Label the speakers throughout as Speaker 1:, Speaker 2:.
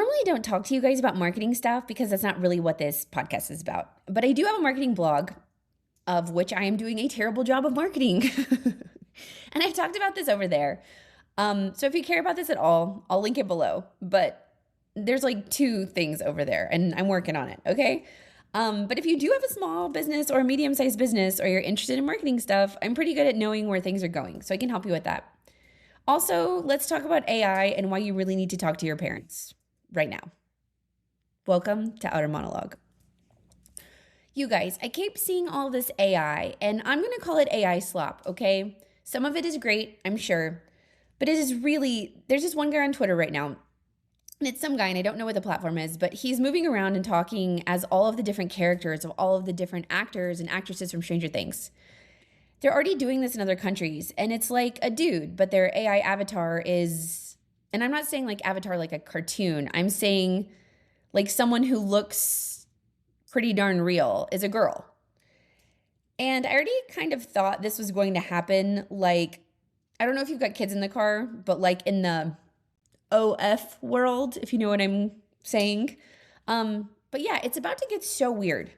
Speaker 1: normally don't talk to you guys about marketing stuff because that's not really what this podcast is about. But I do have a marketing blog of which I am doing a terrible job of marketing. And I've talked about this over there. So if you care about this at all, I'll link it below. But there's like 2 things over there and I'm working on it, okay? But if you do have a small business or a medium-sized business or you're interested in marketing stuff, I'm pretty good at knowing where things are going. So I can help you with that. Also, let's talk about AI and why you really need to talk to your parents right now. Welcome to Outer Monologue. You guys, I keep seeing all this AI, and I'm going to call it AI slop, okay? Some of it is great, I'm sure, but it is really, there's this one guy on Twitter right now, and it's some guy, and I don't know what the platform is, but he's moving around and talking as all of the different characters of all of the different actors and actresses from Stranger Things. They're already doing this in other countries, and it's like a dude, but their AI avatar is, and I'm not saying like avatar like a cartoon, I'm saying like someone who looks pretty darn real is a girl. And I already kind of thought this was going to happen, like, I don't know if you've got kids in the car, but like in the OF world, if you know what I'm saying. But yeah, it's about to get so weird.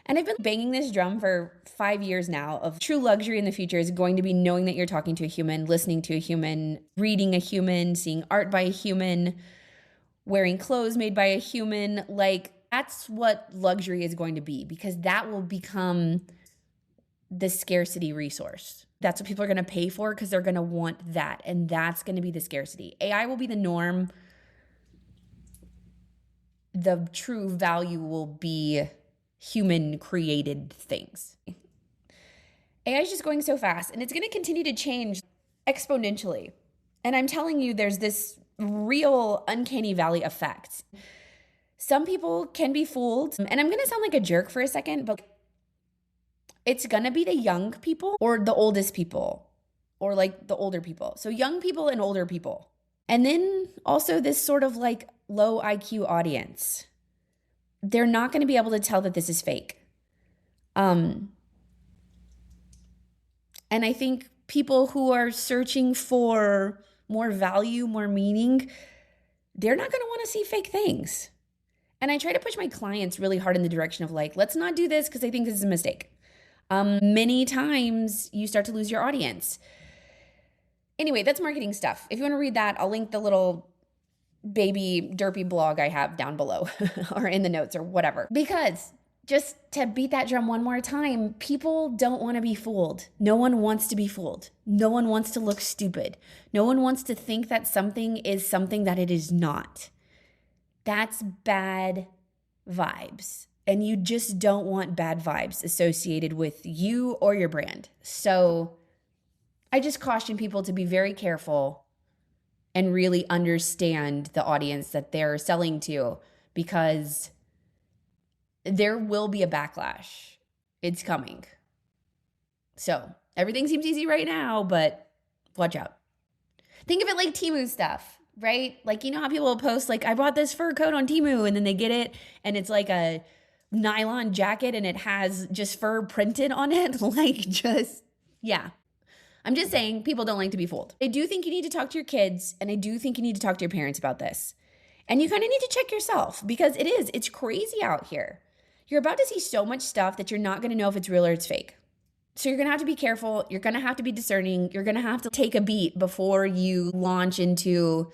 Speaker 1: And I've been banging this drum for 5 years now of true luxury in the future is going to be knowing that you're talking to a human, listening to a human, reading a human, seeing art by a human, wearing clothes made by a human. Like, that's what luxury is going to be, because that will become the scarcity resource. That's what people are going to pay for because they're going to want that. And that's going to be the scarcity. AI will be the norm. The true value will be human created things. AI is just going so fast and it's going to continue to change exponentially. And I'm telling you, there's this real uncanny valley effect. Some people can be fooled, and I'm going to sound like a jerk for a second, but it's going to be the young people or the oldest people or like the older people. So young people and older people. And then also this sort of like low IQ audience. They're not going to be able to tell that this is fake. And I think people who are searching for more value, more meaning, they're not going to want to see fake things. And I try to push my clients really hard in the direction of like, let's not do this because I think this is a mistake. Many times you start to lose your audience. Anyway, that's marketing stuff. If you want to read that, I'll link the little baby derpy blog I have down below or in the notes or whatever. Because just to beat that drum one more time, people don't want to be fooled. No one wants to be fooled. No one wants to look stupid. No one wants to think that something is something that it is not. That's bad vibes. And you just don't want bad vibes associated with you or your brand. So I just caution people to be very careful and really understand the audience that they're selling to, because there will be a backlash. It's coming. So everything seems easy right now, but watch out. Think of it like Temu stuff, right? Like, you know how people will post like, I bought this fur coat on Temu, and then they get it and it's like a nylon jacket and it has just fur printed on it. Like, just, yeah. I'm just saying, people don't like to be fooled. I do think you need to talk to your kids, and I do think you need to talk to your parents about this. And you kind of need to check yourself, because it's crazy out here. You're about to see so much stuff that you're not going to know if it's real or it's fake. So you're going to have to be careful. You're going to have to be discerning. You're going to have to take a beat before you launch into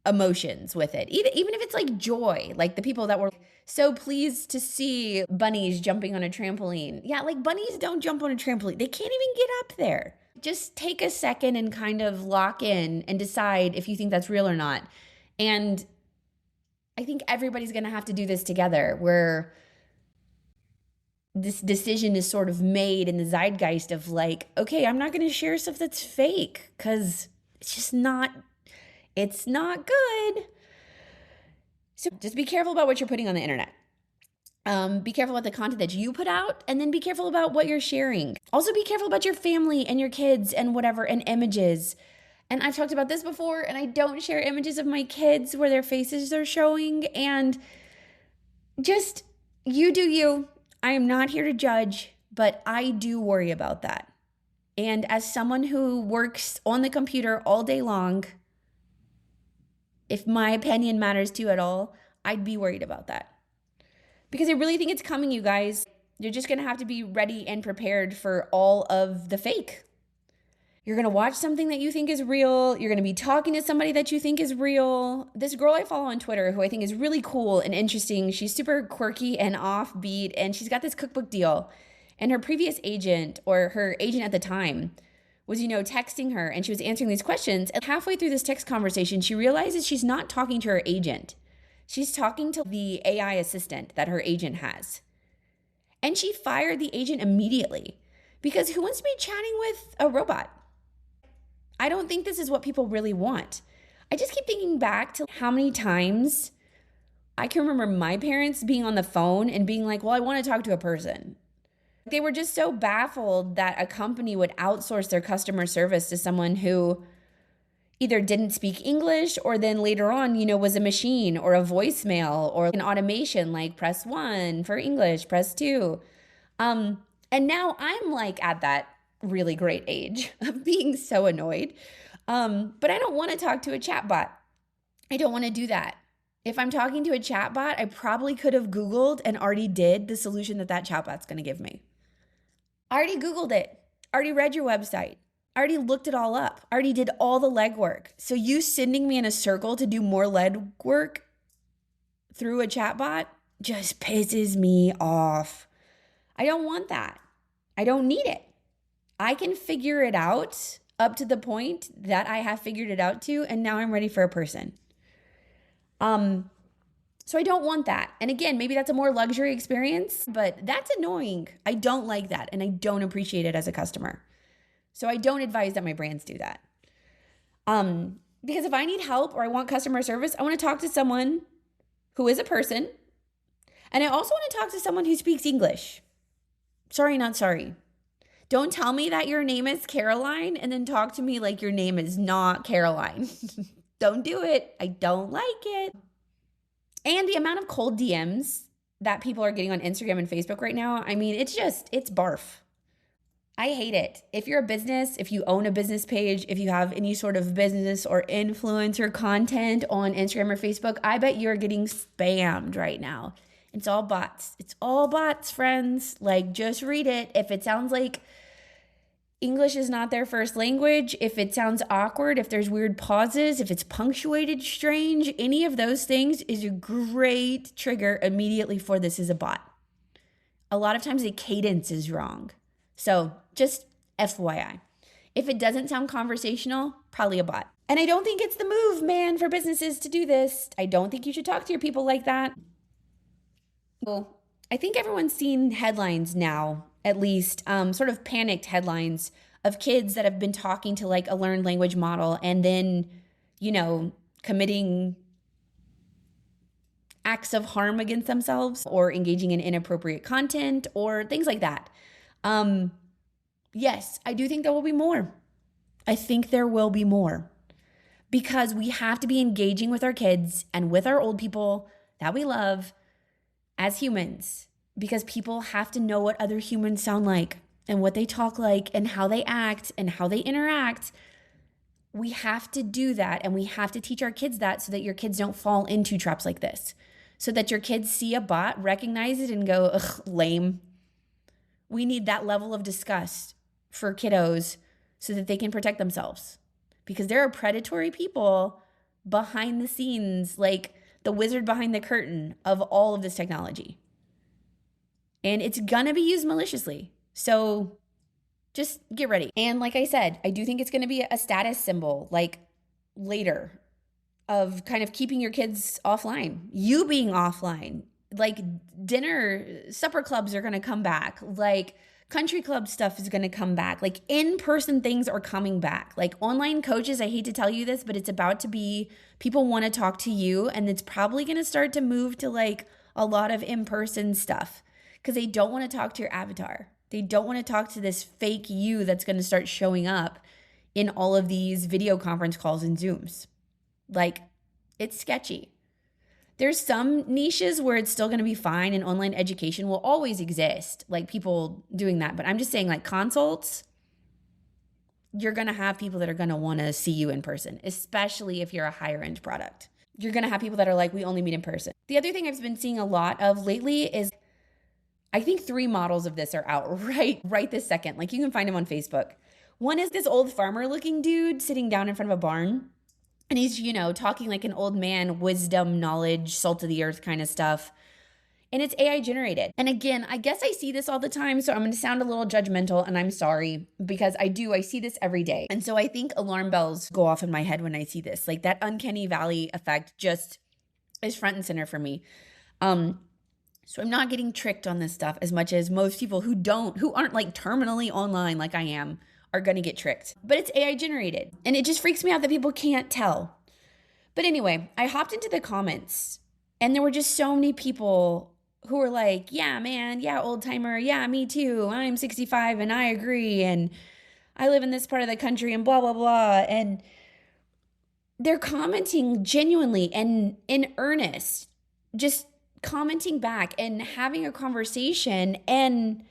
Speaker 1: emotions with it. Even if it's like joy, like the people that were so pleased to see bunnies jumping on a trampoline. Yeah, like bunnies don't jump on a trampoline. They can't even get up there. Just take a second and kind of lock in and decide if you think that's real or not. And I think everybody's going to have to do this together, where this decision is sort of made in the zeitgeist of like, okay, I'm not going to share stuff that's fake because it's just not, it's not good. So just be careful about what you're putting on the internet. Be careful about the content that you put out, and then be careful about what you're sharing. Also be careful about your family and your kids and whatever, and images. And I've talked about this before, and I don't share images of my kids where their faces are showing. And just, you do you. I am not here to judge, but I do worry about that. And as someone who works on the computer all day long, if my opinion matters to you at all, I'd be worried about that. Because I really think it's coming, you guys. You're just going to have to be ready and prepared for all of the fake. You're going to watch something that you think is real. You're going to be talking to somebody that you think is real. This girl I follow on Twitter, who I think is really cool and interesting, she's super quirky and offbeat, and she's got this cookbook deal. And her previous agent, or her agent at the time, was, texting her, and she was answering these questions. And halfway through this text conversation, she realizes she's not talking to her agent. She's talking to the AI assistant that her agent has. And she fired the agent immediately, because who wants to be chatting with a robot? I don't think this is what people really want. I just keep thinking back to how many times I can remember my parents being on the phone and being like, well, I want to talk to a person. They were just so baffled that a company would outsource their customer service to someone who either didn't speak English, or then later on, was a machine or a voicemail or an automation like press 1 for English, press 2. And now I'm like at that really great age of being so annoyed. But I don't want to talk to a chatbot. I don't want to do that. If I'm talking to a chatbot, I probably could have Googled and already did the solution that chatbot's going to give me. I already Googled it, already read your website, already looked it all up, already did all the legwork. So you sending me in a circle to do more legwork through a chatbot just pisses me off. I don't want that. I don't need it. I can figure it out up to the point that I have figured it out to, and now I'm ready for a person. So I don't want that. And again, maybe that's a more luxury experience, but that's annoying. I don't like that, and I don't appreciate it as a customer. So I don't advise that my brands do that. Because if I need help or I want customer service, I want to talk to someone who is a person, and I also want to talk to someone who speaks English. Sorry, not sorry. Don't tell me that your name is Caroline and then talk to me like your name is not Caroline. Don't do it. I don't like it. And the amount of cold DMs that people are getting on Instagram and Facebook right now, I mean, it's barf. I hate it. If you're a business, if you own a business page, if you have any sort of business or influencer content on Instagram or Facebook, I bet you're getting spammed right now. It's all bots. It's all bots, friends. Like, just read it. If it sounds like English is not their first language, if it sounds awkward, if there's weird pauses, if it's punctuated strange, any of those things is a great trigger immediately for this is a bot. A lot of times the cadence is wrong. So just FYI. If it doesn't sound conversational, probably a bot. And I don't think it's the move, man, for businesses to do this. I don't think you should talk to your people like that. Well, I think everyone's seen headlines now, at least sort of panicked headlines of kids that have been talking to like a learned language model and then, committing acts of harm against themselves or engaging in inappropriate content or things like that. Yes, I do think there will be more. I think there will be more because we have to be engaging with our kids and with our old people that we love as humans, because people have to know what other humans sound like and what they talk like and how they act and how they interact. We have to do that, and we have to teach our kids that so that your kids don't fall into traps like this, so that your kids see a bot, recognize it, and go, ugh, lame. We need that level of disgust for kiddos so that they can protect themselves, because there are predatory people behind the scenes, like the wizard behind the curtain of all of this technology. And it's gonna be used maliciously. So just get ready. And like I said, I do think it's gonna be a status symbol, like later, of kind of keeping your kids offline, you being offline. Like supper clubs are gonna come back. Like country club stuff is gonna come back. Like in-person things are coming back. Like online coaches, I hate to tell you this, but it's about to be, people wanna talk to you, and it's probably gonna start to move to like a lot of in-person stuff because they don't wanna talk to your avatar. They don't wanna talk to this fake you that's gonna start showing up in all of these video conference calls and Zooms. Like, it's sketchy. There's some niches where it's still going to be fine, and online education will always exist, like people doing that. But I'm just saying, like consults, you're going to have people that are going to want to see you in person, especially if you're a higher end product. you're going to have people that are like, we only meet in person. The other thing I've been seeing a lot of lately is I think 3 models of this are out right this second. Like you can find them on Facebook. One is this old farmer looking dude sitting down in front of a barn. And he's, talking like an old man, wisdom, knowledge, salt of the earth kind of stuff. And it's AI generated. And again, I guess I see this all the time. So I'm going to sound a little judgmental and I'm sorry because I see this every day. And so I think alarm bells go off in my head when I see this. Like that uncanny valley effect just is front and center for me. So I'm not getting tricked on this stuff as much as most people who aren't like terminally online like I am are going to get tricked. But it's AI generated. And it just freaks me out that people can't tell. But anyway, I hopped into the comments and there were just so many people who were like, yeah, man, yeah, old timer. Yeah, me too. I'm 65 and I agree. And I live in this part of the country and blah, blah, blah. And they're commenting genuinely and in earnest, just commenting back and having a conversation. And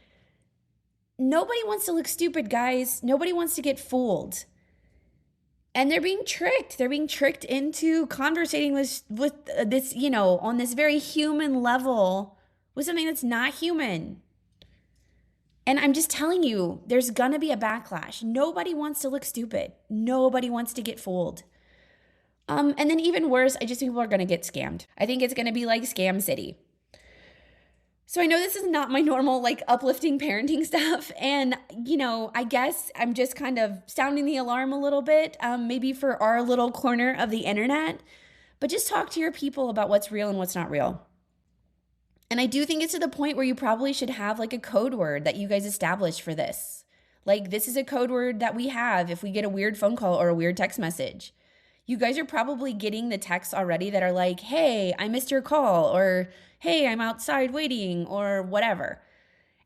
Speaker 1: nobody wants to look stupid, guys. Nobody wants to get fooled. And they're being tricked. They're being tricked into conversating with this, on this very human level with something that's not human. And I'm just telling you, there's going to be a backlash. Nobody wants to look stupid. Nobody wants to get fooled. And then even worse, I just think people are going to get scammed. I think it's going to be like Scam City. So I know this is not my normal like uplifting parenting stuff. And, I guess I'm just kind of sounding the alarm a little bit, maybe for our little corner of the internet. But just talk to your people about what's real and what's not real. And I do think it's to the point where you probably should have like a code word that you guys establish for this. Like this is a code word that we have if we get a weird phone call or a weird text message. You guys are probably getting the texts already that are like, hey, I missed your call, or hey, I'm outside waiting, or whatever.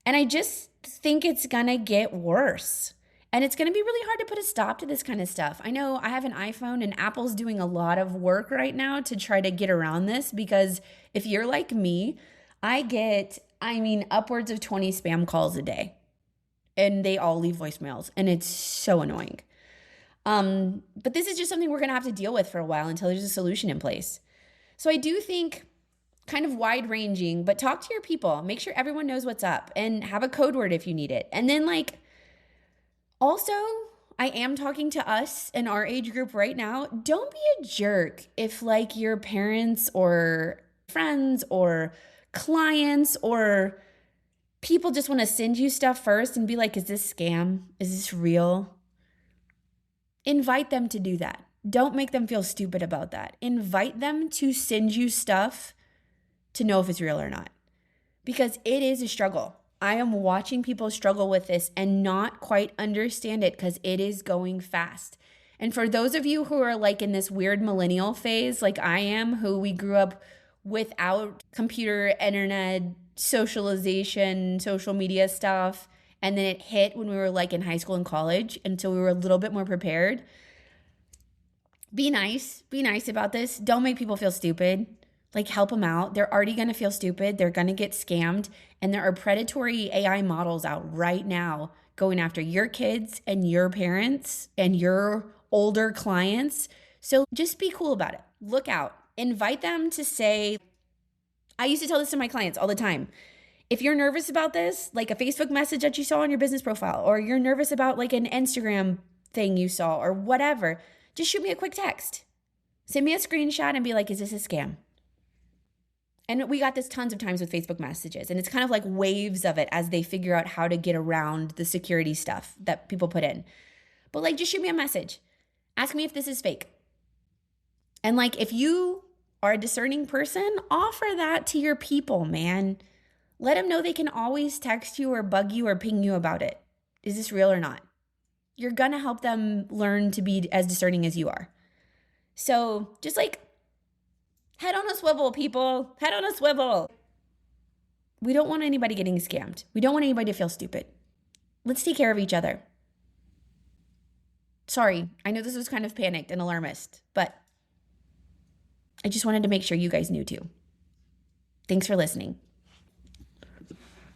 Speaker 1: And I just think it's gonna get worse. And it's gonna be really hard to put a stop to this kind of stuff. I know I have an iPhone and Apple's doing a lot of work right now to try to get around this because if you're like me, I get, upwards of 20 spam calls a day. And they all leave voicemails. And it's so annoying. But this is just something we're going to have to deal with for a while until there's a solution in place. So I do think kind of wide ranging, but talk to your people, make sure everyone knows what's up and have a code word if you need it. And then also I am talking to us in our age group right now. Don't be a jerk if your parents or friends or clients or people just want to send you stuff first and be like, is this scam? Is this real? Invite them to do that. Don't make them feel stupid about that. Invite them to send you stuff to know if it's real or not. Because it is a struggle. I am watching people struggle with this and not quite understand it because it is going fast. And for those of you who are in this weird millennial phase like I am, who we grew up without computer, internet, socialization, social media stuff, and then it hit when we were in high school and college, and so we were a little bit more prepared. Be nice about this. Don't make people feel stupid. Help them out. They're already going to feel stupid. They're going to get scammed. And there are predatory AI models out right now going after your kids and your parents and your older clients. So just be cool about it. Look out. Invite them to say, I used to tell this to my clients all the time. If you're nervous about this, like a Facebook message that you saw on your business profile, or you're nervous about an Instagram thing you saw or whatever, just shoot me a quick text. Send me a screenshot and be like, is this a scam? And we got this tons of times with Facebook messages, and it's kind of like waves of it as they figure out how to get around the security stuff that people put in. But just shoot me a message. Ask me if this is fake. And if you are a discerning person, offer that to your people, man. Let them know they can always text you or bug you or ping you about it. Is this real or not? You're going to help them learn to be as discerning as you are. So just head on a swivel, people. Head on a swivel. We don't want anybody getting scammed. We don't want anybody to feel stupid. Let's take care of each other. Sorry, I know this was kind of panicked and alarmist, but I just wanted to make sure you guys knew too. Thanks for listening.